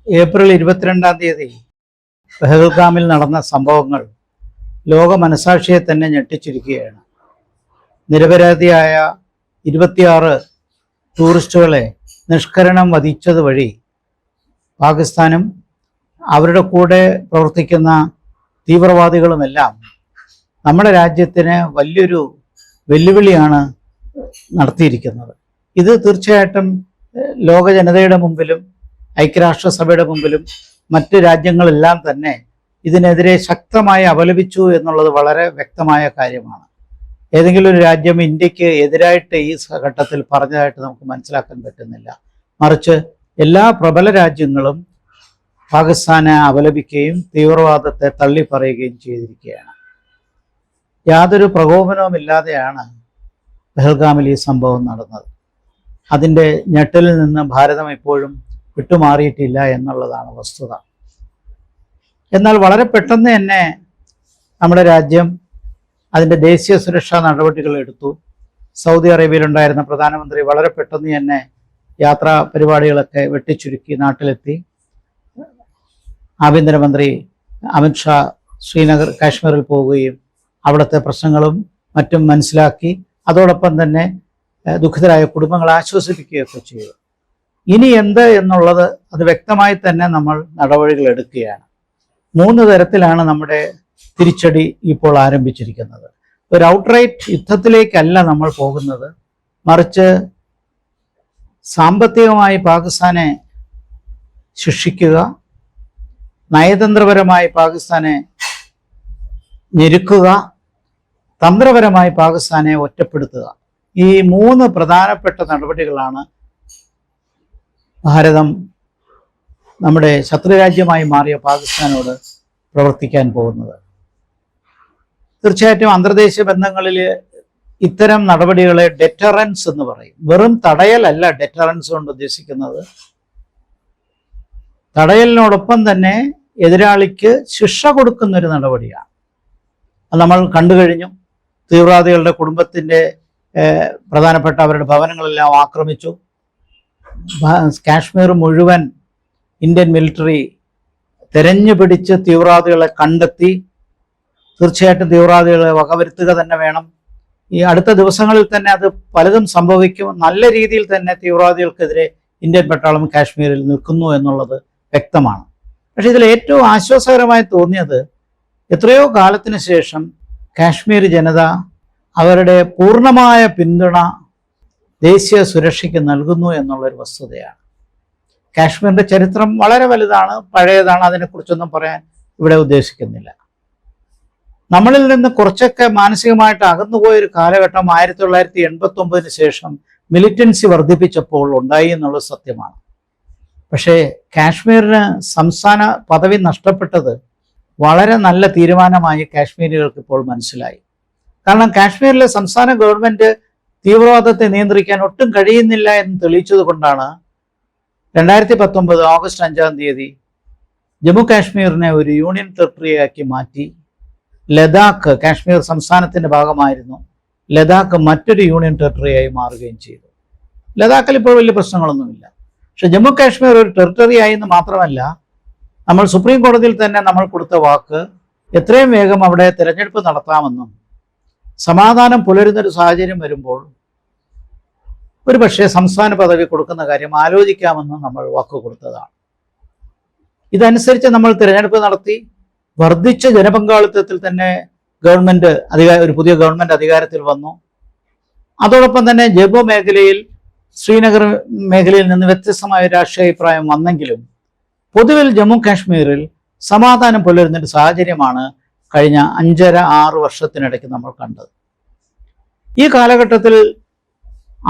April 22 പെഹൽഗാമിൽ നടന്ന സംഭവങ്ങൾ ലോക മനസാക്ഷിയെ തന്നെ ഞെട്ടിച്ചിരിക്കുകയാണ്. നിരപരാധിയായ 26 ടൂറിസ്റ്റുകളെ നിഷ്കരണം വധിച്ചത് വഴി പാകിസ്ഥാനും അവരുടെ കൂടെ പ്രവർത്തിക്കുന്ന തീവ്രവാദികളുമെല്ലാം നമ്മുടെ രാജ്യത്തിന് വലിയൊരു വെല്ലുവിളിയാണ് നടത്തിയിരിക്കുന്നത്. ഇത് തീർച്ചയായിട്ടും ലോക ജനതയുടെ മുമ്പിലും ഐക്യരാഷ്ട്രസഭയുടെ മുമ്പിലും മറ്റ് രാജ്യങ്ങളെല്ലാം തന്നെ ഇതിനെതിരെ ശക്തമായി അപലപിച്ചു എന്നുള്ളത് വളരെ വ്യക്തമായ കാര്യമാണ്. ഏതെങ്കിലും ഒരു രാജ്യം ഇന്ത്യക്ക് എതിരായിട്ട് ഈ ഘട്ടത്തിൽ പറഞ്ഞതായിട്ട് നമുക്ക് മനസ്സിലാക്കാൻ പറ്റുന്നില്ല. മറിച്ച് എല്ലാ പ്രബല രാജ്യങ്ങളും പാകിസ്ഥാനെ അപലപിക്കുകയും തീവ്രവാദത്തെ തള്ളിപ്പറയുകയും ചെയ്തിരിക്കുകയാണ്. യാതൊരു പ്രകോപനവുമില്ലാതെയാണ് പെഹൽഗാമിൽ ഈ സംഭവം നടന്നത്. അതിൻ്റെ ഞെട്ടലിൽ നിന്ന് ഭാരതം ഇപ്പോഴും വിട്ടുമാറിയിട്ടില്ല എന്നുള്ളതാണ് വസ്തുത. എന്നാൽ വളരെ പെട്ടെന്ന് തന്നെ നമ്മുടെ രാജ്യം അതിൻ്റെ ദേശീയ സുരക്ഷാ നടപടികൾ എടുത്തു. സൗദി അറേബ്യയിലുണ്ടായിരുന്ന പ്രധാനമന്ത്രി വളരെ പെട്ടെന്ന് തന്നെ യാത്രാ പരിപാടികളൊക്കെ വെട്ടിച്ചുരുക്കി നാട്ടിലെത്തി. ആഭ്യന്തരമന്ത്രി അമിത്ഷാ ശ്രീനഗർ കാശ്മീരിൽ പോവുകയും അവിടുത്തെ പ്രശ്നങ്ങളും മറ്റും മനസ്സിലാക്കി അതോടൊപ്പം തന്നെ ദുഃഖിതരായ കുടുംബങ്ങളെ ആശ്വസിപ്പിക്കുകയൊക്കെ ചെയ്തു. ഇനി എന്ത് എന്നുള്ളത് അത് വ്യക്തമായി തന്നെ നമ്മൾ നടപടികൾ എടുക്കുകയാണ്. 3 തരത്തിലാണ് നമ്മുടെ തിരിച്ചടി ഇപ്പോൾ ആരംഭിച്ചിരിക്കുന്നത്. ഒരു ഔട്ട്റൈറ്റ് യുദ്ധത്തിലേക്കല്ല നമ്മൾ പോകുന്നത്, മറിച്ച് സാമ്പത്തികമായി പാകിസ്ഥാനെ ശിക്ഷിക്കുക, നയതന്ത്രപരമായി പാകിസ്ഥാനെ ഞെരുക്കുക, തന്ത്രപരമായി പാകിസ്ഥാനെ ഒറ്റപ്പെടുത്തുക. ഈ 3 പ്രധാനപ്പെട്ട നടപടികളാണ് ഭാരതം നമ്മുടെ ശത്രുരാജ്യമായി മാറിയ പാകിസ്ഥാനോട് പ്രവർത്തിക്കാൻ പോകുന്നത്. തീർച്ചയായിട്ടും അന്തർദേശീയ ബന്ധങ്ങളിൽ ഇത്തരം നടപടികളെ ഡെറ്ററൻസ് എന്ന് പറയും. വെറും തടയലല്ല ഡെറ്ററൻസ് കൊണ്ട് ഉദ്ദേശിക്കുന്നത്. തടയലിനോടൊപ്പം തന്നെ എതിരാളിക്ക് ശിക്ഷ കൊടുക്കുന്നൊരു നടപടിയാണ്. അത് നമ്മൾ കണ്ടു കഴിഞ്ഞു. തീവ്രവാദികളുടെ കുടുംബത്തിൻ്റെ പ്രധാനപ്പെട്ട അവരുടെ ഭവനങ്ങളെല്ലാം ആക്രമിച്ചു. കാശ്മീർ മുഴുവൻ ഇന്ത്യൻ മിലിറ്ററി തെരഞ്ഞു പിടിച്ച് തീവ്രവാദികളെ കണ്ടെത്തി. തീർച്ചയായിട്ടും തീവ്രവാദികളെ വകവരുത്തുക തന്നെ വേണം. ഈ അടുത്ത ദിവസങ്ങളിൽ തന്നെ അത് പലതും സംഭവിക്കും. നല്ല രീതിയിൽ തന്നെ തീവ്രവാദികൾക്കെതിരെ ഇന്ത്യൻ പട്ടാളം കാശ്മീരിൽ നിൽക്കുന്നു എന്നുള്ളത് വ്യക്തമാണ്. പക്ഷേ ഇതിൽ ഏറ്റവും ആശ്വാസകരമായി തോന്നിയത് എത്രയോ കാലത്തിന് ശേഷം കാശ്മീർ ജനത അവരുടെ പൂർണ്ണമായ പിന്തുണ ദേശീയ സുരക്ഷയ്ക്ക് നൽകുന്നു എന്നുള്ളൊരു വസ്തുതയാണ്. കാശ്മീരിൻ്റെ ചരിത്രം വളരെ വലുതാണ്, പഴയതാണ്. അതിനെക്കുറിച്ചൊന്നും പറയാൻ ഇവിടെ ഉദ്ദേശിക്കുന്നില്ല. നമ്മളിൽ നിന്ന് കുറച്ചൊക്കെ മാനസികമായിട്ട് അകന്നുപോയൊരു കാലഘട്ടം 1989 ശേഷം മിലിറ്റൻസി വർദ്ധിപ്പിച്ചപ്പോൾ ഉണ്ടായി എന്നുള്ളത് സത്യമാണ്. പക്ഷേ കാശ്മീരിന് സംസ്ഥാന പദവി നഷ്ടപ്പെട്ടത് വളരെ നല്ല തീരുമാനമായി കാശ്മീരികൾക്ക് ഇപ്പോൾ മനസ്സിലായി. കാരണം കാശ്മീരിലെ സംസ്ഥാന ഗവൺമെൻറ് തീവ്രവാദത്തെ നിയന്ത്രിക്കാൻ ഒട്ടും കഴിയുന്നില്ല എന്ന് തെളിയിച്ചത് കൊണ്ടാണ് 2019 ഓഗസ്റ്റ് 5 ജമ്മു കാശ്മീരിനെ ഒരു യൂണിയൻ ടെറിട്ടറിയാക്കി മാറ്റി. ലഡാക്ക് കാശ്മീർ സംസ്ഥാനത്തിൻ്റെ ഭാഗമായിരുന്നു. ലഡാക്ക് മറ്റൊരു യൂണിയൻ ടെറിട്ടറിയായി മാറുകയും ചെയ്തു. ലഡാക്കിൽ ഇപ്പോൾ വലിയ പ്രശ്നങ്ങളൊന്നുമില്ല. പക്ഷെ ജമ്മു കാശ്മീർ ഒരു ടെറിട്ടറി ആയി എന്ന് മാത്രമല്ല, നമ്മൾ സുപ്രീം കോടതിയിൽ തന്നെ നമ്മൾ കൊടുത്ത വാക്ക് എത്രയും വേഗം അവിടെ തിരഞ്ഞെടുപ്പ് നടത്താമെന്നും സമാധാനം പുലരുന്നൊരു സാഹചര്യം വരുമ്പോൾ ഒരു പക്ഷേ സംസ്ഥാന പദവി കൊടുക്കുന്ന കാര്യം ആലോചിക്കാമെന്നും നമ്മൾ വാക്ക് കൊടുത്തതാണ്. ഇതനുസരിച്ച് നമ്മൾ തിരഞ്ഞെടുപ്പ് നടത്തി. വർദ്ധിച്ച ജനപങ്കാളിത്തത്തിൽ തന്നെ ഒരു പുതിയ ഗവൺമെൻറ് അധികാരത്തിൽ വന്നു. അതോടൊപ്പം തന്നെ ജമ്മു മേഖലയിൽ ശ്രീനഗർ മേഖലയിൽ നിന്ന് വ്യത്യസ്തമായ രാഷ്ട്രീയ അഭിപ്രായം വന്നെങ്കിലും പൊതുവിൽ ജമ്മു കാശ്മീരിൽ സമാധാനം പുലരുന്നൊരു സാഹചര്യമാണ് കഴിഞ്ഞ 5.5-6 വർഷത്തിനിടയ്ക്ക് നമ്മൾ കണ്ടത്. ഈ കാലഘട്ടത്തിൽ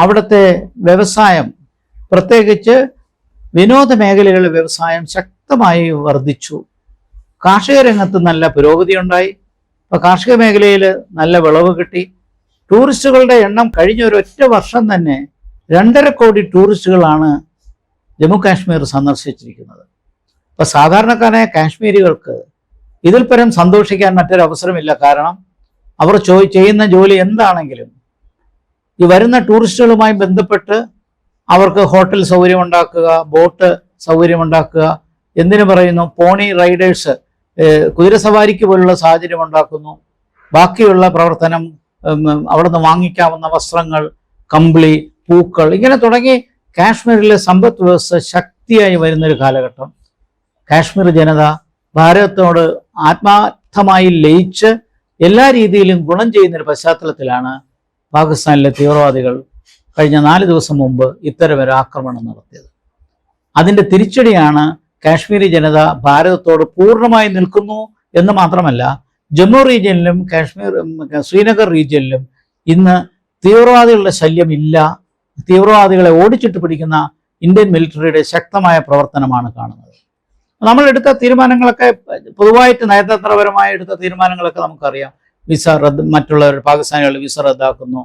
അവിടുത്തെ വ്യവസായം, പ്രത്യേകിച്ച് വിനോദ മേഖലയിലുള്ള വ്യവസായം ശക്തമായി വർദ്ധിച്ചു. കാർഷിക രംഗത്ത് നല്ല പുരോഗതി ഉണ്ടായി. ഇപ്പോൾ കാർഷിക മേഖലയിൽ നല്ല വിളവ് കിട്ടി. ടൂറിസ്റ്റുകളുടെ എണ്ണം കഴിഞ്ഞ ഒരൊറ്റ വർഷം തന്നെ 2.5 കോടി ടൂറിസ്റ്റുകളാണ് ജമ്മു കാശ്മീർ സന്ദർശിച്ചിരിക്കുന്നത്. ഇപ്പോൾ സാധാരണക്കാരായ കാശ്മീരികൾക്ക് ഇതിൽ പരം സന്തോഷിക്കാൻ മറ്റൊരവസരമില്ല. കാരണം അവർ ചെയ്യുന്ന ജോലി എന്താണെങ്കിലും ഈ വരുന്ന ടൂറിസ്റ്റുകളുമായി ബന്ധപ്പെട്ട് അവർക്ക് ഹോട്ടൽ സൗകര്യമുണ്ടാക്കുക, ബോട്ട് സൗകര്യമുണ്ടാക്കുക, എന്തിനു പറയുന്നു, പോണി റൈഡേഴ്സ് കുതിരസവാരിക്ക് പോലുള്ള സാഹചര്യം ഉണ്ടാക്കുന്നു. ബാക്കിയുള്ള പ്രവർത്തനം അവിടുന്ന് വാങ്ങിക്കാവുന്ന വസ്ത്രങ്ങൾ, കമ്പിളി, പൂക്കൾ, ഇങ്ങനെ തുടങ്ങി കാശ്മീരിലെ സമ്പദ് വ്യവസ്ഥ ശക്തിയായി വരുന്നൊരു കാലഘട്ടം. കാശ്മീർ ജനത ഭാരതത്തോട് ആത്മാർത്ഥമായി ലയിച്ച് എല്ലാ രീതിയിലും ഗുണം ചെയ്യുന്നൊരു പശ്ചാത്തലത്തിലാണ് പാകിസ്ഥാനിലെ തീവ്രവാദികൾ കഴിഞ്ഞ 4 ദിവസം മുമ്പ് ഇത്തരമൊരു ആക്രമണം നടത്തിയത്. അതിൻ്റെ തിരിച്ചടിയാണ് കാശ്മീരി ജനത ഭാരതത്തോട് പൂർണ്ണമായി നിൽക്കുന്നു എന്ന് മാത്രമല്ല, ജമ്മു റീജിയനിലും ശ്രീനഗർ റീജിയനിലും ഇന്ന് തീവ്രവാദികളുടെ ശല്യം ഇല്ല. തീവ്രവാദികളെ ഓടിച്ചിട്ട് പിടിക്കുന്ന ഇന്ത്യൻ മിലിറ്ററിയുടെ ശക്തമായ പ്രവർത്തനമാണ് കാണുന്നത്. നമ്മൾ എടുത്ത തീരുമാനങ്ങളൊക്കെ പൊതുവായിട്ട് നയതന്ത്രപരമായി എടുത്ത തീരുമാനങ്ങളൊക്കെ നമുക്കറിയാം. വിസ മറ്റുള്ളവർ പാകിസ്ഥാനികളുടെ വിസ റദ്ദാക്കുന്നു,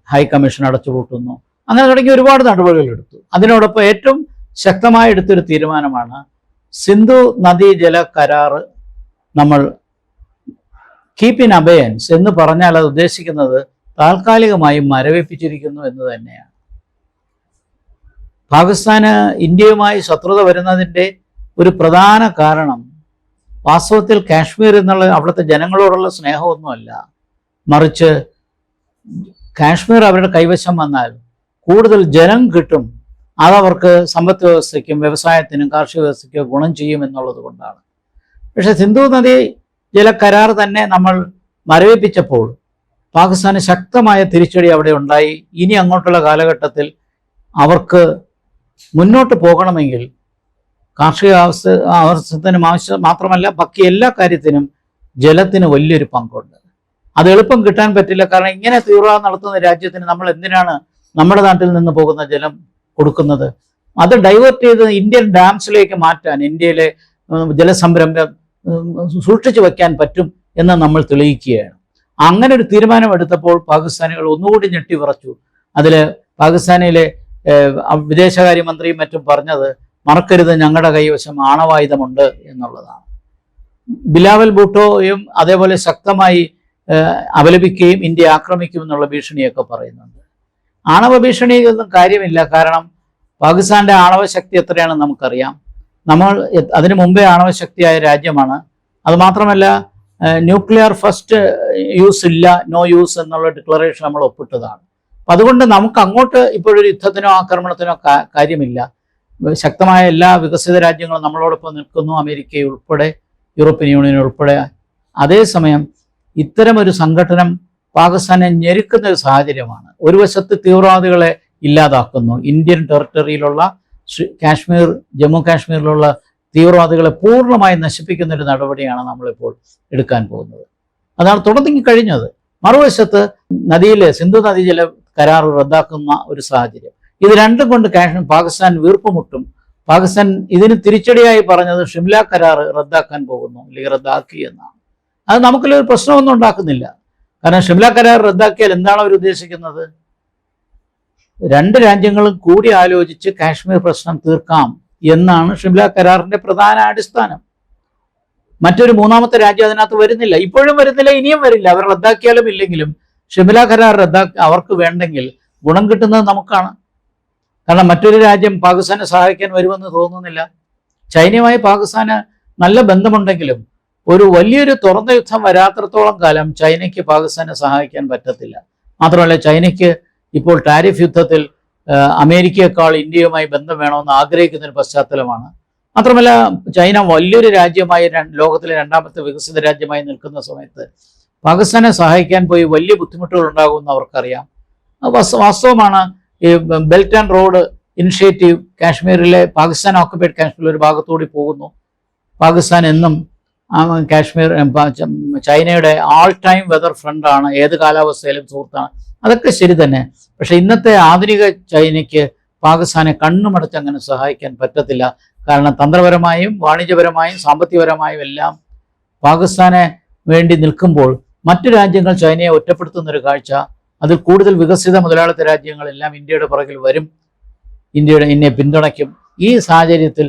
ഹൈക്കമ്മീഷൻ അടച്ചുപൂട്ടുന്നു, അങ്ങനെ തുടങ്ങി ഒരുപാട് നടപടികൾ എടുത്തു. അതിനോടൊപ്പം ഏറ്റവും ശക്തമായി എടുത്തൊരു തീരുമാനമാണ് സിന്ധു നദീജല കരാർ നമ്മൾ കീപ്പ് ഇൻ അബയൻസ് എന്ന് പറഞ്ഞാൽ അത് ഉദ്ദേശിക്കുന്നത് താൽക്കാലികമായി മരവിപ്പിച്ചിരിക്കുന്നു എന്ന് തന്നെയാണ്. പാകിസ്ഥാന് ഇന്ത്യയുമായി ശത്രുത വരുന്നതിൻ്റെ ഒരു പ്രധാന കാരണം വാസ്തവത്തിൽ കാശ്മീർ എന്നുള്ള അവിടുത്തെ ജനങ്ങളോടുള്ള സ്നേഹമൊന്നുമല്ല, മറിച്ച് കാശ്മീർ അവരുടെ കൈവശം വന്നാൽ കൂടുതൽ ജനം കിട്ടും, അതവർക്ക് സമ്പദ് വ്യവസ്ഥയ്ക്കും വ്യവസായത്തിനും കാർഷിക വ്യവസ്ഥയ്ക്കും ഗുണം ചെയ്യും എന്നുള്ളത് കൊണ്ടാണ്. പക്ഷേ സിന്ധു നദി ജല കരാർ തന്നെ നമ്മൾ മരവിപ്പിച്ചപ്പോൾ പാകിസ്ഥാന് ശക്തമായ തിരിച്ചടി അവിടെ ഉണ്ടായി. ഇനി അങ്ങോട്ടുള്ള കാലഘട്ടത്തിൽ അവർക്ക് മുന്നോട്ട് പോകണമെങ്കിൽ കാർഷിക ആവശ്യത്തിനും മാത്രമല്ല ബാക്കി എല്ലാ കാര്യത്തിനും ജലത്തിന് വലിയൊരു പങ്കുണ്ട്. അത് എളുപ്പം കിട്ടാൻ പറ്റില്ല. കാരണം ഇങ്ങനെ തീവ്രവാദം നടത്തുന്ന രാജ്യത്തിന് നമ്മൾ എന്തിനാണ് നമ്മുടെ നാട്ടിൽ നിന്ന് പോകുന്ന ജലം കൊടുക്കുന്നത്? അത് ഡൈവേർട്ട് ചെയ്ത് ഇന്ത്യൻ ഡാംസിലേക്ക് മാറ്റാൻ, ഇന്ത്യയിലെ ജലസംരംഭം സൂക്ഷിച്ചു വയ്ക്കാൻ പറ്റും എന്ന് നമ്മൾ തെളിയിക്കുകയാണ്. അങ്ങനെ ഒരു തീരുമാനം എടുത്തപ്പോൾ പാകിസ്ഥാനികൾ ഒന്നുകൂടി ഞെട്ടി വിറച്ചു. അതിൽ പാകിസ്ഥാനിലെ വിദേശകാര്യമന്ത്രിയും മറ്റും പറഞ്ഞത്, മറക്കരുത് ഞങ്ങളുടെ കൈവശം ആണവായുധമുണ്ട് എന്നുള്ളതാണ്. ബിലാവൽ ഭൂട്ടോയും അതേപോലെ ശക്തമായി അപലപിക്കുകയും ഇന്ത്യ ആക്രമിക്കുമെന്നുള്ള ഭീഷണിയൊക്കെ പറയുന്നുണ്ട്. ആണവ ഭീഷണിയൊന്നും കാര്യമില്ല. കാരണം പാകിസ്ഥാന്റെ ആണവശക്തി എത്രയാണെന്ന് നമുക്കറിയാം. നമ്മൾ അതിനു മുമ്പേ ആണവശക്തിയായ രാജ്യമാണ്. അതുമാത്രമല്ല, ന്യൂക്ലിയർ ഫസ്റ്റ് യൂസ് ഇല്ല, നോ യൂസ് എന്നുള്ള ഡിക്ലറേഷൻ നമ്മൾ ഒപ്പിട്ടതാണ്. അപ്പം അതുകൊണ്ട് നമുക്ക് അങ്ങോട്ട് ഇപ്പോഴൊരു യുദ്ധത്തിനോ ആക്രമണത്തിനോ കാര്യമില്ല. ശക്തമായ എല്ലാ വികസിത രാജ്യങ്ങളും നമ്മളോടൊപ്പം നിൽക്കുന്നു, അമേരിക്ക ഉൾപ്പെടെ, യൂറോപ്യൻ യൂണിയൻ ഉൾപ്പെടെ. അതേസമയം ഇത്തരമൊരു സംഘടനം പാകിസ്ഥാനെ ഞെരുക്കുന്ന ഒരു സാഹചര്യമാണ്. ഒരു വശത്ത് തീവ്രവാദികളെ ഇല്ലാതാക്കുന്നു, ഇന്ത്യൻ ടെറിട്ടറിയിലുള്ള കാശ്മീർ, ജമ്മു കാശ്മീരിലുള്ള തീവ്രവാദികളെ പൂർണ്ണമായി നശിപ്പിക്കുന്ന ഒരു നടപടിയാണ് നമ്മളിപ്പോൾ എടുക്കാൻ പോകുന്നത്. അതാണ് തുടങ്ങി കഴിഞ്ഞത്. മറുവശത്ത് സിന്ധു നദീജല കരാർ റദ്ദാക്കുന്ന ഒരു സാഹചര്യം. ഇത് രണ്ടും കൊണ്ട് പാകിസ്ഥാൻ വീർപ്പുമുട്ടും. പാകിസ്ഥാൻ ഇതിന് തിരിച്ചടിയായി പറഞ്ഞത് ഷിംല കരാർ റദ്ദാക്കാൻ പോകുന്നു, അല്ലെങ്കിൽ റദ്ദാക്കി എന്നാണ്. അത് നമുക്കൊരു പ്രശ്നമൊന്നും ഉണ്ടാക്കുന്നില്ല. കാരണം ഷിംല കരാർ റദ്ദാക്കിയാൽ എന്താണ് അവർ ഉദ്ദേശിക്കുന്നത്? 2 രാജ്യങ്ങളും കൂടി ആലോചിച്ച് കാശ്മീർ പ്രശ്നം തീർക്കാം എന്നാണ് ഷിംല കരാറിന്റെ പ്രധാന അടിസ്ഥാനം. മറ്റൊരു മൂന്നാമത്തെ രാജ്യം അതിനകത്ത് വരുന്നില്ല, ഇപ്പോഴും വരുന്നില്ല, ഇനിയും വരില്ല. അവർ റദ്ദാക്കിയാലും ഇല്ലെങ്കിലും ഷിംല കരാർ അവർക്ക് വേണ്ടെങ്കിൽ ഗുണം കിട്ടുന്നത് നമുക്കാണ്. കാരണം മറ്റൊരു രാജ്യം പാകിസ്ഥാനെ സഹായിക്കാൻ വരുമെന്ന് തോന്നുന്നില്ല. ചൈനയുമായി പാകിസ്ഥാന് നല്ല ബന്ധമുണ്ടെങ്കിലും ഒരു വലിയൊരു തുറന്ന യുദ്ധം വരാത്രത്തോളം കാലം ചൈനയ്ക്ക് പാകിസ്ഥാനെ സഹായിക്കാൻ പറ്റത്തില്ല. മാത്രമല്ല, ചൈനയ്ക്ക് ഇപ്പോൾ ടാരിഫ് യുദ്ധത്തിൽ അമേരിക്കയെക്കാൾ ഇന്ത്യയുമായി ബന്ധം വേണമെന്ന് ആഗ്രഹിക്കുന്ന ഒരു പശ്ചാത്തലമാണ്. മാത്രമല്ല, ചൈന വലിയൊരു രാജ്യമായി, ലോകത്തിലെ 2ാമത്തെ വികസിത രാജ്യമായി നിൽക്കുന്ന സമയത്ത് പാകിസ്ഥാനെ സഹായിക്കാൻ പോയി വലിയ ബുദ്ധിമുട്ടുകൾ ഉണ്ടാകുമെന്ന് അവർക്കറിയാം. വാസ്തവമാണ്. ഈ ബെൽറ്റ് ആൻഡ് റോഡ് ഇനിഷ്യേറ്റീവ് കാശ്മീരിലെ പാകിസ്ഥാൻ ഓക്കുപൈഡ് കാശ്മീരിൽ ഒരു ഭാഗത്തുകൂടി പോകുന്നു. പാകിസ്ഥാൻ എന്നും കാശ്മീർ ചൈനയുടെ ആൾ ടൈം വെതർ ഫ്രണ്ടാണ്, ഏത് കാലാവസ്ഥയിലും സുഹൃത്താണ്. അതൊക്കെ ശരി തന്നെ. പക്ഷെ ഇന്നത്തെ ആധുനിക ചൈനയ്ക്ക് പാകിസ്ഥാനെ കണ്ണുമടച്ച് അങ്ങനെ സഹായിക്കാൻ പറ്റത്തില്ല. കാരണം തന്ത്രപരമായും വാണിജ്യപരമായും സാമ്പത്തികപരമായും എല്ലാം പാകിസ്ഥാനെ വേണ്ടി നിൽക്കുമ്പോൾ മറ്റു രാജ്യങ്ങൾ ചൈനയെ ഒറ്റപ്പെടുത്തുന്നൊരു കാഴ്ച, അതിൽ കൂടുതൽ വികസിത മുതലാളിത്ത രാജ്യങ്ങളെല്ലാം ഇന്ത്യയുടെ പുറകിൽ വരും, ഇന്ത്യയെ പിന്തുണയ്ക്കും. ഈ സാഹചര്യത്തിൽ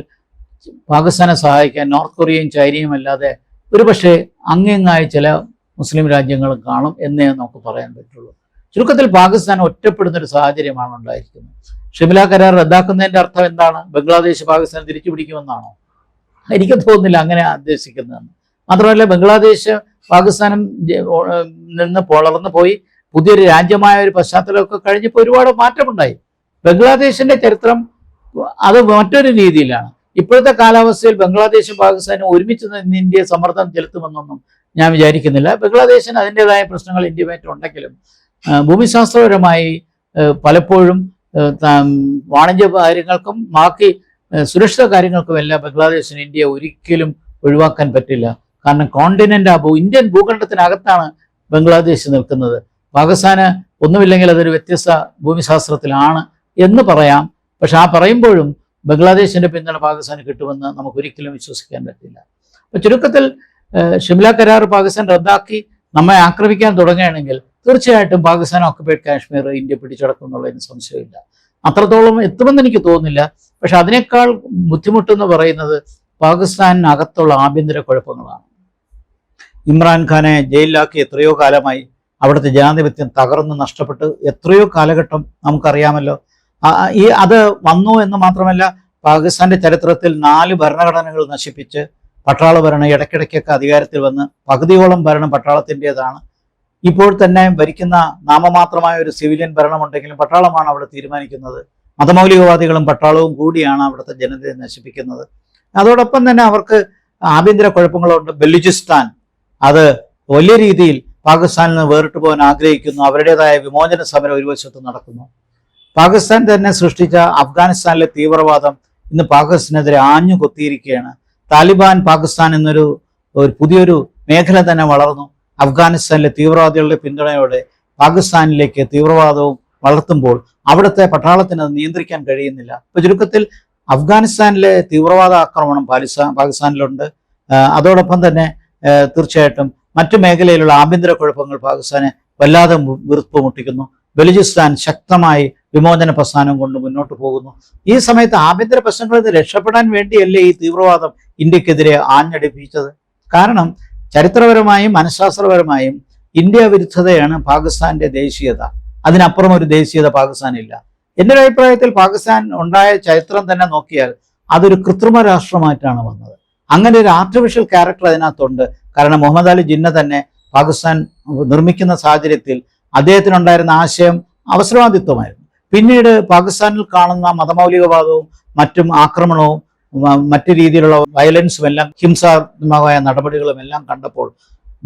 പാകിസ്ഥാനെ സഹായിക്കാൻ നോർത്ത് കൊറിയയും ചൈനയും അല്ലാതെ ഒരുപക്ഷെ അങ്ങിങ്ങായി ചില മുസ്ലിം രാജ്യങ്ങളും കാണും എന്നേ നമുക്ക് പറയാൻ പറ്റുള്ളൂ. ചുരുക്കത്തിൽ പാകിസ്ഥാൻ ഒറ്റപ്പെടുന്നൊരു സാഹചര്യമാണ് ഉണ്ടായിരിക്കുന്നത്. ഷിംല കരാർ റദ്ദാക്കുന്നതിൻ്റെ അർത്ഥം എന്താണ്? ബംഗ്ലാദേശ് പാകിസ്ഥാൻ തിരിച്ചു പിടിക്കുമെന്നാണോ? എനിക്ക് തോന്നുന്നില്ല അങ്ങനെ ഉദ്ദേശിക്കുന്നതെന്ന്. മാത്രമല്ല ബംഗ്ലാദേശ് പാകിസ്ഥാനും നിന്ന് വളർന്നു പോയി പുതിയൊരു രാജ്യമായ ഒരു പശ്ചാത്തലമൊക്കെ കഴിഞ്ഞപ്പോൾ ഒരുപാട് മാറ്റമുണ്ടായി. ബംഗ്ലാദേശിന്റെ ചരിത്രം അത് മറ്റൊരു രീതിയിലാണ്. ഇപ്പോഴത്തെ കാലാവസ്ഥയിൽ ബംഗ്ലാദേശും പാകിസ്ഥാനും ഒരുമിച്ച് നിന്ന് ഇന്ത്യയെ സമ്മർദ്ദം ചെലുത്തുമെന്നൊന്നും ഞാൻ വിചാരിക്കുന്നില്ല. ബംഗ്ലാദേശിന് അതിൻ്റെതായ പ്രശ്നങ്ങൾ ഇന്ത്യയുമായിട്ട് ഉണ്ടെങ്കിലും ഭൂമിശാസ്ത്രപരമായി പലപ്പോഴും വാണിജ്യ കാര്യങ്ങൾക്കും ബാക്കി സുരക്ഷിത കാര്യങ്ങൾക്കുമെല്ലാം ബംഗ്ലാദേശിന് ഇന്ത്യയെ ഒരിക്കലും ഒഴിവാക്കാൻ പറ്റില്ല. കാരണം കോണ്ടിനെന്റ് ഇന്ത്യൻ ഭൂഖണ്ഡത്തിനകത്താണ് ബംഗ്ലാദേശ് നിൽക്കുന്നത്. പാകിസ്ഥാന് ഒന്നുമില്ലെങ്കിൽ അതൊരു വ്യത്യസ്ത ഭൂമിശാസ്ത്രത്തിലാണ് എന്ന് പറയാം. പക്ഷെ ആ പറയുമ്പോഴും ബംഗ്ലാദേശിന്റെ പിന്തുണ പാകിസ്ഥാന് കിട്ടുമെന്ന് നമുക്ക് ഒരിക്കലും വിശ്വസിക്കാൻ പറ്റില്ല. അപ്പൊ ചുരുക്കത്തിൽ ഷിംല കരാർ പാകിസ്ഥാൻ റദ്ദാക്കി നമ്മെ ആക്രമിക്കാൻ തുടങ്ങുകയാണെങ്കിൽ തീർച്ചയായിട്ടും പാകിസ്ഥാൻ ഓക്കുപൈഡ് കാശ്മീർ ഇന്ത്യ പിടിച്ചടക്കും എന്നുള്ളതിന് സംശയമില്ല. അത്രത്തോളം എത്തുമെന്ന് എനിക്ക് തോന്നുന്നില്ല. പക്ഷെ അതിനേക്കാൾ ബുദ്ധിമുട്ടെന്ന് പറയുന്നത് പാകിസ്ഥാനകത്തുള്ള ആഭ്യന്തര കുഴപ്പങ്ങളാണ്. ഇമ്രാൻഖാനെ ജയിലിലാക്കി എത്രയോ കാലമായി. അവിടുത്തെ ജനാധിപത്യം തകർന്ന് നഷ്ടപ്പെട്ട് എത്രയോ കാലഘട്ടം നമുക്കറിയാമല്ലോ. അത് വന്നു എന്ന് മാത്രമല്ല, പാകിസ്ഥാന്റെ ചരിത്രത്തിൽ 4 ഭരണഘടനകൾ നശിപ്പിച്ച് പട്ടാള ഭരണം ഇടയ്ക്കിടയ്ക്കൊക്കെ അധികാരത്തിൽ വന്ന് പകുതിയോളം ഭരണം പട്ടാളത്തിൻ്റെതാണ്. ഇപ്പോൾ തന്നെ ഭരിക്കുന്ന നാമമാത്രമായ ഒരു സിവിലിയൻ ഭരണമുണ്ടെങ്കിലും പട്ടാളമാണ് അവിടെ തീരുമാനിക്കുന്നത്. മതമൗലികവാദികളും പട്ടാളവും കൂടിയാണ് അവിടുത്തെ ജനതയെ നശിപ്പിക്കുന്നത്. അതോടൊപ്പം തന്നെ അവർക്ക് ആഭ്യന്തര കുഴപ്പങ്ങളുണ്ട്. ബലൂചിസ്ഥാൻ അത് വലിയ രീതിയിൽ പാകിസ്ഥാനിൽ നിന്ന് വേറിട്ട് പോകാൻ ആഗ്രഹിക്കുന്നു. അവരുടേതായ വിമോചന സമരം ഒരു വശത്ത് നടക്കുന്നു. പാകിസ്ഥാൻ തന്നെ സൃഷ്ടിച്ച അഫ്ഗാനിസ്ഥാനിലെ തീവ്രവാദം ഇന്ന് പാകിസ്ഥാനെതിരെ ആഞ്ഞു കൊത്തിയിരിക്കുകയാണ്. താലിബാൻ പാകിസ്ഥാൻ എന്നൊരു പുതിയൊരു മേഖല തന്നെ വളർന്നു. അഫ്ഗാനിസ്ഥാനിലെ തീവ്രവാദികളുടെ പിന്തുണയോടെ പാകിസ്ഥാനിലേക്ക് തീവ്രവാദവും വളർത്തുമ്പോൾ അവിടുത്തെ പട്ടാളത്തിന് അത് നിയന്ത്രിക്കാൻ കഴിയുന്നില്ല. ഇപ്പൊ ചുരുക്കത്തിൽ അഫ്ഗാനിസ്ഥാനിലെ തീവ്രവാദ ആക്രമണം പാകിസ്ഥാനിലുണ്ട്. അതോടൊപ്പം തന്നെ തീർച്ചയായിട്ടും മറ്റു മേഖലയിലുള്ള ആഭ്യന്തര കുഴപ്പങ്ങൾ പാകിസ്ഥാനെ വല്ലാതെ വീർപ്പ് മുട്ടിക്കുന്നു. ബലൂചിസ്ഥാൻ ശക്തമായി വിമോചന പ്രസ്ഥാനം കൊണ്ട് മുന്നോട്ട് പോകുന്നു. ഈ സമയത്ത് ആഭ്യന്തര പ്രശ്നങ്ങളിൽ നിന്ന് രക്ഷപ്പെടാൻ വേണ്ടിയല്ലേ ഈ തീവ്രവാദം ഇന്ത്യക്കെതിരെ ആഞ്ഞടിപ്പിച്ചത്? കാരണം ചരിത്രപരമായും മനഃശാസ്ത്രപരമായും ഇന്ത്യ വിരുദ്ധതയാണ് പാകിസ്ഥാന്റെ ദേശീയത. അതിനപ്പുറം ഒരു ദേശീയത പാകിസ്ഥാനില്ല. എൻ്റെ ഒരു അഭിപ്രായത്തിൽ പാകിസ്ഥാൻ ഉണ്ടായ ചരിത്രം തന്നെ നോക്കിയാൽ അതൊരു കൃത്രിമ രാഷ്ട്രമായിട്ടാണ് വന്നത്. അങ്ങനെ ഒരു ആർട്ടിഫിഷ്യൽ ക്യാരക്ടർ അതിനകത്തുണ്ട്. കാരണം മുഹമ്മദ് അലി ജിന്ന തന്നെ പാകിസ്ഥാൻ നിർമ്മിക്കുന്ന സാഹചര്യത്തിൽ അദ്ദേഹത്തിനുണ്ടായിരുന്ന ആശയം അവസരവാദിത്വമായിരുന്നു. പിന്നീട് പാകിസ്ഥാനിൽ കാണുന്ന മതമൗലികവാദവും മറ്റും ആക്രമണവും മറ്റു രീതിയിലുള്ള വയലൻസും എല്ലാം ഹിംസാത്മകമായ നടപടികളും എല്ലാം കണ്ടപ്പോൾ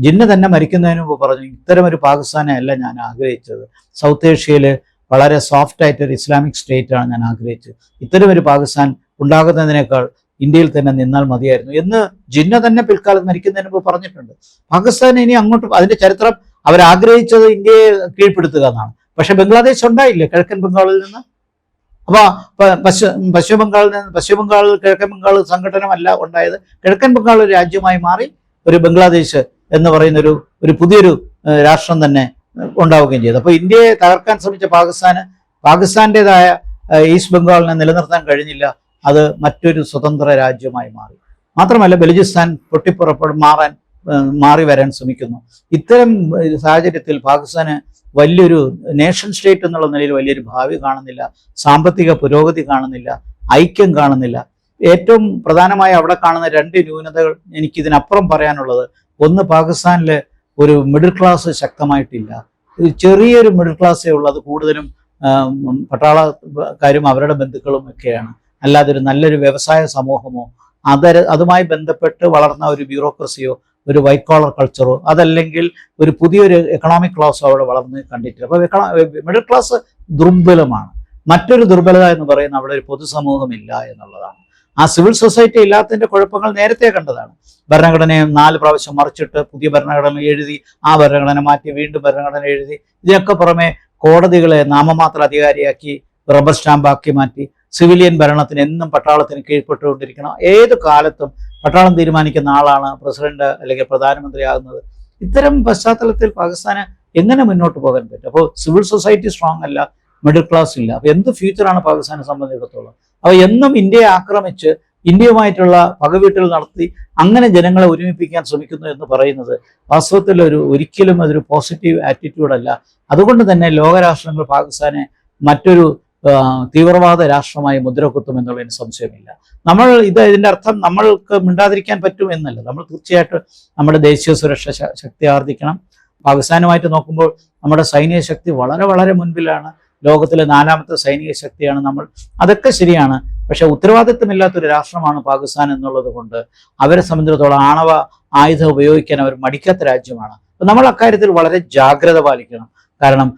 ജിന്ന തന്നെ മരിക്കുന്നതിന് മുമ്പ് പറഞ്ഞു, ഇത്തരമൊരു പാകിസ്ഥാനെ അല്ല ഞാൻ ആഗ്രഹിച്ചത്. സൗത്ത് ഏഷ്യയിൽ വളരെ സോഫ്റ്റ് ആയിട്ടൊരു ഇസ്ലാമിക് സ്റ്റേറ്റാണ് ഞാൻ ആഗ്രഹിച്ചത്. ഇത്തരമൊരു പാകിസ്ഥാൻ ഉണ്ടാകുന്നതിനേക്കാൾ ഇന്ത്യയിൽ തന്നെ നിന്നാൽ മതിയായിരുന്നു എന്ന് ജിന്ന തന്നെ പിൽക്കാലത്ത് മരിക്കുന്നതിന് മുമ്പ് പറഞ്ഞിട്ടുണ്ട്. പാകിസ്ഥാൻ ഇനി അങ്ങോട്ട് അതിന്റെ ചരിത്രം അവരാഗ്രഹിച്ചത് ഇന്ത്യയെ കീഴ്പ്പെടുത്തുക എന്നാണ്. പക്ഷെ ബംഗ്ലാദേശ് ഉണ്ടായില്ലേ കിഴക്കൻ ബംഗാളിൽ നിന്ന്. അപ്പൊ പശ്ചിമ ബംഗാളിൽ കിഴക്കൻ ബംഗാൾ സംഘടനമല്ല ഉണ്ടായത്. കിഴക്കൻ ബംഗാൾ ഒരു രാജ്യമായി മാറി ഒരു ബംഗ്ലാദേശ് എന്ന് പറയുന്ന ഒരു പുതിയൊരു രാഷ്ട്രം തന്നെ ഉണ്ടാവുകയും ചെയ്തു. അപ്പൊ ഇന്ത്യയെ തകർക്കാൻ ശ്രമിച്ച പാകിസ്ഥാന്റേതായ ഈസ്റ്റ് ബംഗാളിനെ നിലനിർത്താൻ കഴിഞ്ഞില്ല. അത് മറ്റൊരു സ്വതന്ത്ര രാജ്യമായി മാറി. മാത്രമല്ല ബലൂചിസ്ഥാൻ മാറി വരാൻ ശ്രമിക്കുന്നു. ഇത്തരം സാഹചര്യത്തിൽ പാകിസ്ഥാന് വലിയൊരു നേഷൻ സ്റ്റേറ്റ് എന്നുള്ള നിലയിൽ വലിയൊരു ഭാവി കാണുന്നില്ല. സാമ്പത്തിക പുരോഗതി കാണുന്നില്ല. ഐക്യം കാണുന്നില്ല. ഏറ്റവും പ്രധാനമായി അവിടെ കാണുന്ന 2 ന്യൂനതകൾ എനിക്കിതിനപ്പുറം പറയാനുള്ളത്, ഒന്ന് പാകിസ്ഥാനിലെ ഒരു മിഡിൽ ക്ലാസ് ശക്തമായിട്ടില്ല. ചെറിയൊരു മിഡിൽ ക്ലാസ്സേ ഉള്ളൂ. അത് കൂടുതലും പട്ടാളക്കാരും അവരുടെ ബന്ധുക്കളും ഒക്കെയാണ്. അല്ലാതെ ഒരു നല്ലൊരു വ്യവസായ സമൂഹമോ അതുമായി ബന്ധപ്പെട്ട് വളർന്ന ഒരു ബ്യൂറോക്രസിയോ ഒരു വൈറ്റ് കോളർ കൾച്ചറോ അതല്ലെങ്കിൽ ഒരു പുതിയൊരു എക്കണോമിക് ക്ലാസ്സോ അവിടെ വളർന്ന് കണ്ടിട്ടില്ല. അപ്പോൾ മിഡിൽ ക്ലാസ് ദുർബലമാണ്. മറ്റൊരു ദുർബലത എന്ന് പറയുന്നത് അവിടെ ഒരു പൊതുസമൂഹമില്ല എന്നുള്ളതാണ്. ആ സിവിൽ സൊസൈറ്റി ഇല്ലാത്തതിൻ്റെ കുഴപ്പങ്ങൾ നേരത്തെ കണ്ടതാണ്. ഭരണഘടനയെ 4 പ്രാവശ്യം മറിച്ചിട്ട് പുതിയ ഭരണഘടന എഴുതി, ആ ഭരണഘടന മാറ്റി വീണ്ടും ഭരണഘടന എഴുതി, ഇതിനൊക്കെ പുറമെ കോടതികളെ നാമമാത്ര അധികാരിയാക്കി റബ്ബർ സ്റ്റാമ്പാക്കി മാറ്റി സിവിലിയൻ ഭരണത്തിന് എന്നും പട്ടാളത്തിന് കീഴ്പ്പെട്ടുകൊണ്ടിരിക്കണം. ഏത് കാലത്തും പട്ടാളം തീരുമാനിക്കുന്ന ആളാണ് പ്രസിഡന്റ് അല്ലെങ്കിൽ പ്രധാനമന്ത്രി ആകുന്നത്. ഇത്തരം പശ്ചാത്തലത്തിൽ പാകിസ്ഥാന് എങ്ങനെ മുന്നോട്ട് പോകാൻ പറ്റും? അപ്പോൾ സിവിൽ സൊസൈറ്റി സ്ട്രോങ് അല്ല, മിഡിൽ ക്ലാസ് ഇല്ല. അപ്പോൾ എന്ത് ഫ്യൂച്ചറാണ് പാകിസ്ഥാനെ സംബന്ധിച്ചിടത്തോളം? അപ്പോൾ എന്നും ഇന്ത്യയെ ആക്രമിച്ച് ഇന്ത്യയുമായിട്ടുള്ള പകവീട്ടൽ നടത്തി അങ്ങനെ ജനങ്ങളെ ഒരുമിപ്പിക്കാൻ ശ്രമിക്കുന്നു എന്ന് പറയുന്നത് വാസ്തവത്തിൽ ഒരിക്കലും അതൊരു പോസിറ്റീവ് ആറ്റിറ്റ്യൂഡല്ല. അതുകൊണ്ട് തന്നെ ലോകരാഷ്ട്രങ്ങൾ പാകിസ്ഥാനെ മറ്റൊരു തീവ്രവാദ രാഷ്ട്രമായി മുദ്രകുത്തും എന്നുള്ളതിന് സംശയമില്ല. ഇതിൻ്റെ അർത്ഥം നമ്മൾക്ക് മിണ്ടാതിരിക്കാൻ പറ്റും എന്നല്ല. നമ്മൾ തീർച്ചയായിട്ടും നമ്മുടെ ദേശീയ സുരക്ഷ ശക്തി ആർജിക്കണം. പാകിസ്ഥാനുമായിട്ട് നോക്കുമ്പോൾ നമ്മുടെ സൈനിക ശക്തി വളരെ വളരെ മുൻപിലാണ്. ലോകത്തിലെ 4ാമത്തെ സൈനിക ശക്തിയാണ് നമ്മൾ. അതൊക്കെ ശരിയാണ്. പക്ഷെ ഉത്തരവാദിത്വമില്ലാത്തൊരു രാഷ്ട്രമാണ് പാകിസ്ഥാൻ എന്നുള്ളത് കൊണ്ട് അവരെ സംബന്ധിച്ചിടത്തോളം ആണവ ആയുധം ഉപയോഗിക്കാൻ അവർ മടിക്കാത്ത രാജ്യമാണ്. അപ്പം നമ്മൾ അക്കാര്യത്തിൽ വളരെ ജാഗ്രത പാലിക്കണം. കാരണം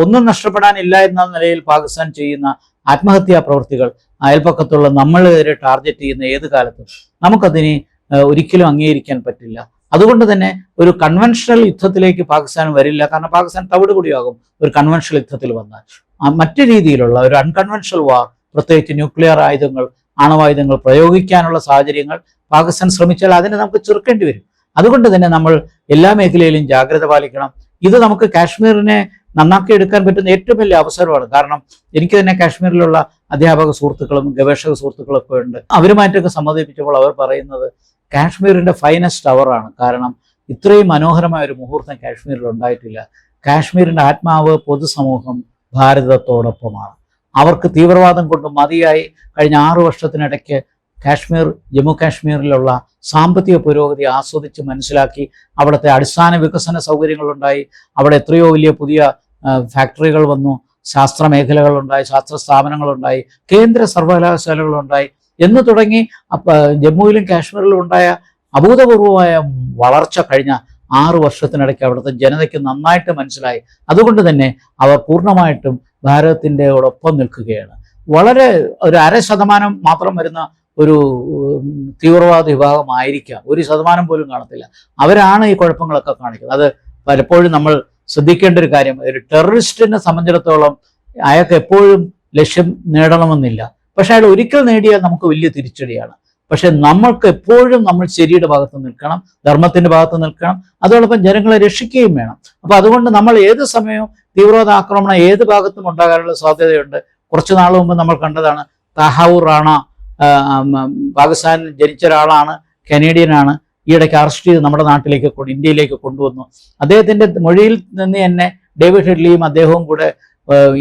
ഒന്നും നഷ്ടപ്പെടാനില്ല എന്ന നിലയിൽ പാകിസ്ഥാൻ ചെയ്യുന്ന ആത്മഹത്യാ പ്രവൃത്തികൾ അയൽപ്പക്കത്തുള്ള നമ്മളെതിരെ ടാർഗറ്റ് ചെയ്യുന്ന ഏത് കാലത്തും നമുക്കതിനെ ഒരിക്കലും അംഗീകരിക്കാൻ പറ്റില്ല. അതുകൊണ്ട് തന്നെ ഒരു കൺവെൻഷണൽ യുദ്ധത്തിലേക്ക് പാകിസ്ഥാൻ വരില്ല. കാരണം പാകിസ്ഥാൻ തവിടുപൊടിയാകും ഒരു കൺവെൻഷണൽ യുദ്ധത്തിൽ വന്നാൽ. മറ്റു രീതിയിലുള്ള ഒരു അൺകൺവെൻഷണൽ വാർ, പ്രത്യേകിച്ച് ന്യൂക്ലിയർ ആയുധങ്ങൾ, ആണവായുധങ്ങൾ പ്രയോഗിക്കാനുള്ള സാഹചര്യങ്ങൾ പാകിസ്ഥാൻ ശ്രമിച്ചാൽ അതിനെ നമുക്ക് ചെറുക്കേണ്ടി വരും. അതുകൊണ്ട് തന്നെ നമ്മൾ എല്ലാ മേഖലയിലും ജാഗ്രത പാലിക്കണം. ഇത് നമുക്ക് കാശ്മീരിനെ നന്നാക്കി എടുക്കാൻ പറ്റുന്ന ഏറ്റവും വലിയ അവസരമാണ്. കാരണം എനിക്ക് തന്നെ കാശ്മീരിലുള്ള അധ്യാപക സുഹൃത്തുക്കളും ഗവേഷക സുഹൃത്തുക്കളും ഒക്കെ ഉണ്ട്. അവരുമായിട്ടൊക്കെ സംവദിപ്പിച്ചപ്പോൾ അവർ പറയുന്നത് കാശ്മീരിൻ്റെ ഫൈനസ്റ്റ് അവറാണ്. കാരണം ഇത്രയും മനോഹരമായ ഒരു മുഹൂർത്തം കാശ്മീരിൽ ഉണ്ടായിട്ടില്ല. കാശ്മീരിൻ്റെ ആത്മാവ് പൊതുസമൂഹം ഭാരതത്തോടൊപ്പമാണ്. അവർക്ക് തീവ്രവാദം കൊണ്ട് മതിയായി. കഴിഞ്ഞ 6 വർഷത്തിനിടയ്ക്ക് ജമ്മു കാശ്മീരിലുള്ള സാമ്പത്തിക പുരോഗതി ആസ്വദിച്ച് മനസ്സിലാക്കി. അവിടുത്തെ അടിസ്ഥാന വികസന സൗകര്യങ്ങളുണ്ടായി. അവിടെ എത്രയോ വലിയ പുതിയ ഫാക്ടറികൾ വന്നു, ശാസ്ത്ര മേഖലകളുണ്ടായി, ശാസ്ത്ര സ്ഥാപനങ്ങളുണ്ടായി, കേന്ദ്ര സർവകലാശാലകളുണ്ടായി എന്ന് തുടങ്ങി ജമ്മുവിലും കാശ്മീരിലും ഉണ്ടായ അഭൂതപൂർവമായ വളർച്ച കഴിഞ്ഞ 6 വർഷത്തിനിടയ്ക്ക് അവിടുത്തെ ജനതയ്ക്ക് നന്നായിട്ട് മനസ്സിലായി. അതുകൊണ്ട് തന്നെ അവർ പൂർണ്ണമായിട്ടും ഭാരതത്തിൻ്റെ ഒപ്പം നിൽക്കുകയാണ്. വളരെ ഒരു 0.5% മാത്രം വരുന്ന ഒരു തീവ്രവാദ വിഭാഗമായിരിക്കാം, 1% പോലും കാണത്തില്ല. അവരാണ് ഈ കുഴപ്പങ്ങളൊക്കെ കാണിക്കുന്നത്. അത് പലപ്പോഴും നമ്മൾ ശ്രദ്ധിക്കേണ്ട ഒരു കാര്യം. ഒരു ടെററിസ്റ്റിനെ സംബന്ധിച്ചിടത്തോളം അയാൾക്ക് എപ്പോഴും ലക്ഷ്യം നേടണമെന്നില്ല. പക്ഷെ അയാൾ ഒരിക്കൽ നേടിയാൽ നമുക്ക് വലിയ തിരിച്ചടിയാണ്. പക്ഷെ നമ്മൾക്ക് എപ്പോഴും നമ്മൾ ശരിയുടെ ഭാഗത്ത് നിൽക്കണം, ധർമ്മത്തിന്റെ ഭാഗത്ത് നിൽക്കണം. അതോടൊപ്പം ജനങ്ങളെ രക്ഷിക്കുകയും വേണം. അപ്പൊ അതുകൊണ്ട് നമ്മൾ ഏത് സമയവും തീവ്രവാദ ആക്രമണം ഏത് ഭാഗത്തും ഉണ്ടാകാനുള്ള സാധ്യതയുണ്ട്. കുറച്ചു നാൾ മുമ്പ് നമ്മൾ കണ്ടതാണ്. തഹൌർ റാണ പാകിസ്ഥാനിൽ ജനിച്ച ഒരാളാണ്, കനേഡിയനാണ്. ഈയിടയ്ക്ക് അറസ്റ്റ് ചെയ്ത് നമ്മുടെ നാട്ടിലേക്ക് ഇന്ത്യയിലേക്ക് കൊണ്ടുവന്നു. അദ്ദേഹത്തിന്റെ മൊഴിയിൽ നിന്ന് തന്നെ ഡേവിഡ് ഹെഡ്ലിയും അദ്ദേഹവും കൂടെ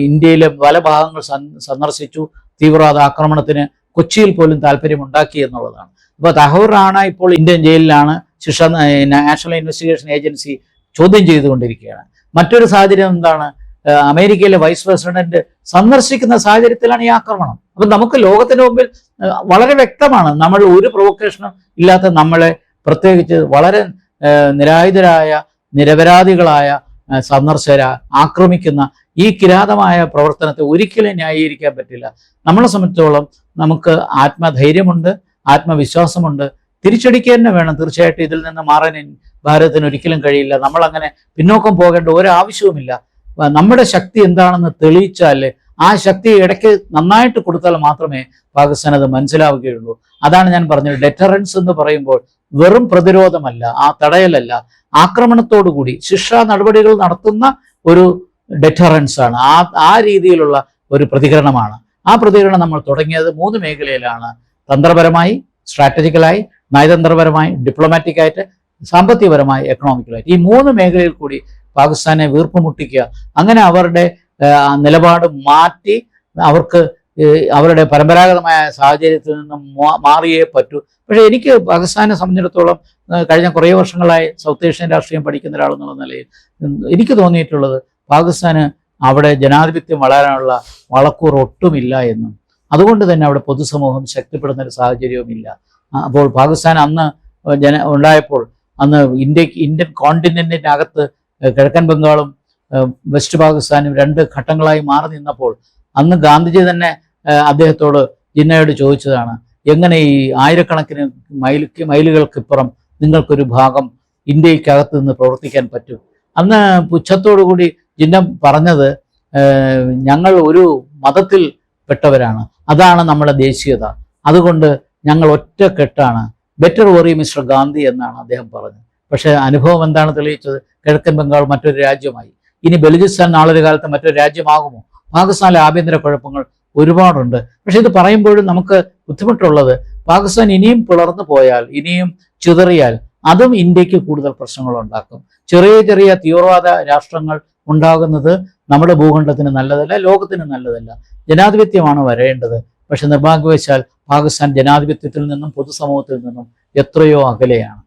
ഇന്ത്യയിലെ പല ഭാഗങ്ങൾ സന്ദർശിച്ചു. തീവ്രവാദ ആക്രമണത്തിന് കൊച്ചിയിൽ പോലും താല്പര്യമുണ്ടാക്കി എന്നുള്ളതാണ്. അപ്പോൾ തഹൌർ റാണ ഇപ്പോൾ ഇന്ത്യൻ ജയിലിലാണ്. നാഷണൽ ഇൻവെസ്റ്റിഗേഷൻ ഏജൻസി ചോദ്യം ചെയ്തുകൊണ്ടിരിക്കുകയാണ്. മറ്റൊരു സാഹചര്യം എന്താണ്? അമേരിക്കയിലെ വൈസ് പ്രസിഡന്റ് സന്ദർശിക്കുന്ന സാഹചര്യത്തിലാണ് ഈ ആക്രമണം. അപ്പം നമുക്ക് ലോകത്തിന് മുമ്പിൽ വളരെ വ്യക്തമാണ്, നമ്മൾ ഒരു പ്രൊവക്കേഷനും ഇല്ലാത്ത നമ്മളെ, പ്രത്യേകിച്ച് വളരെ നിരായുധരായ നിരപരാധികളായ സന്ദർശകരെ ആക്രമിക്കുന്ന ഈ കിരാതമായ പ്രവർത്തനത്തെ ഒരിക്കലും ന്യായീകരിക്കാൻ പറ്റില്ല. നമ്മളെ സംബന്ധിച്ചോളം നമുക്ക് ആത്മധൈര്യമുണ്ട്, ആത്മവിശ്വാസമുണ്ട്. തിരിച്ചടിക്കുക തന്നെ വേണം. തീർച്ചയായിട്ടും ഇതിൽ നിന്ന് മാറാൻ ഭാരതത്തിന് ഒരിക്കലും കഴിയില്ല. നമ്മളങ്ങനെ പിന്നോക്കം പോകേണ്ട ഒരാവശ്യവുമില്ല. നമ്മുടെ ശക്തി എന്താണെന്ന് തെളിയിച്ചാൽ, ആ ശക്തി ഇടയ്ക്ക് നന്നായിട്ട് കൊടുത്താൽ മാത്രമേ പാകിസ്ഥാൻ അത് മനസ്സിലാവുകയുള്ളൂ. അതാണ് ഞാൻ പറഞ്ഞത്. ഡെറ്ററൻസ് എന്ന് പറയുമ്പോൾ വെറും പ്രതിരോധമല്ല, ആ തടയലല്ല, ആക്രമണത്തോടുകൂടി ശിക്ഷാ നടപടികൾ നടത്തുന്ന ഒരു ഡെറ്ററൻസ് ആണ്. ആ രീതിയിലുള്ള ഒരു പ്രതികരണമാണ്. ആ പ്രതികരണം നമ്മൾ തുടങ്ങിയത് 3 മേഖലയിലാണ്. തന്ത്രപരമായി, സ്ട്രാറ്റജിക്കലായി, നയതന്ത്രപരമായി, ഡിപ്ലോമാറ്റിക്കായിട്ട്, സാമ്പത്തികപരമായി, എക്കണോമിക്കലായിട്ട്. ഈ 3 മേഖലയിൽ കൂടി പാകിസ്ഥാനെ വീർപ്പുമുട്ടിക്കുക. അങ്ങനെ അവരുടെ നിലപാട് മാറ്റി അവർക്ക് അവരുടെ പരമ്പരാഗതമായ സാഹചര്യത്തിൽ നിന്നും മാറിയേ പറ്റൂ. പക്ഷേ എനിക്ക് പാകിസ്ഥാനെ സംബന്ധിച്ചിടത്തോളം കഴിഞ്ഞ കുറേ വർഷങ്ങളായി സൗത്ത് ഏഷ്യൻ രാഷ്ട്രീയം പഠിക്കുന്ന ഒരാളെന്നുള്ള നിലയിൽ എനിക്ക് തോന്നിയിട്ടുള്ളത് പാകിസ്ഥാന് അവിടെ ജനാധിപത്യം വളരാനുള്ള വളക്കൂർ ഒട്ടുമില്ല എന്നും അതുകൊണ്ട് തന്നെ അവിടെ പൊതുസമൂഹം ശക്തിപ്പെടുന്ന ഒരു സാഹചര്യവുമില്ല. അപ്പോൾ പാകിസ്ഥാൻ അന്ന് ഉണ്ടായപ്പോൾ അന്ന് ഇന്ത്യൻ കോണ്ടിനെന്റിൻ്റെ അകത്ത് കിഴക്കൻ ബംഗാളും വെസ്റ്റ് പാകിസ്ഥാനും 2 ഘട്ടങ്ങളായി മാറി നിന്നപ്പോൾ അന്ന് ഗാന്ധിജി തന്നെ അദ്ദേഹത്തോട് ജിന്നയോട് ചോദിച്ചതാണ്, എങ്ങനെ ഈ ആയിരക്കണക്കിന് മൈലുകൾക്കിപ്പുറം നിങ്ങൾക്കൊരു ഭാഗം ഇന്ത്യക്കകത്ത് നിന്ന് പ്രവർത്തിക്കാൻ പറ്റും? അന്ന് പുച്ഛത്തോടുകൂടി ജിന്ന പറഞ്ഞത്, ഞങ്ങൾ ഒരു മതത്തിൽ പെട്ടവരാണ്, അതാണ് നമ്മുടെ ദേശീയത, അതുകൊണ്ട് ഞങ്ങൾ ഒറ്റക്കെട്ടാണ്, ബെറ്റർ വറി മിസ്റ്റർ ഗാന്ധി എന്നാണ് അദ്ദേഹം പറഞ്ഞത്. പക്ഷേ അനുഭവം എന്താണ് തെളിയിച്ചത്? കിഴക്കൻ ബംഗാൾ മറ്റൊരു രാജ്യമായി. ഇനി ബലൂചിസ്ഥാൻ നാളൊരു കാലത്ത് മറ്റൊരു രാജ്യമാകുമോ? പാകിസ്ഥാനിലെ ആഭ്യന്തര കുഴപ്പങ്ങൾ ഒരുപാടുണ്ട്. പക്ഷെ ഇത് പറയുമ്പോഴും നമുക്ക് ബുദ്ധിമുട്ടുള്ളത്, പാകിസ്ഥാൻ ഇനിയും പിളർന്നു പോയാൽ, ഇനിയും ചിതറിയാൽ അതും ഇന്ത്യക്ക് കൂടുതൽ പ്രശ്നങ്ങൾ ഉണ്ടാക്കും. ചെറിയ ചെറിയ തീവ്രവാദ രാഷ്ട്രങ്ങൾ ഉണ്ടാകുന്നത് നമ്മുടെ ഭൂഖണ്ഡത്തിന് നല്ലതല്ല, ലോകത്തിന് നല്ലതല്ല. ജനാധിപത്യമാണ് വരേണ്ടത്. പക്ഷെ നിർഭാഗ്യവശാൽ പാകിസ്ഥാൻ ജനാധിപത്യത്തിൽ നിന്നും പൊതുസമൂഹത്തിൽ നിന്നും എത്രയോ അകലെയാണ്.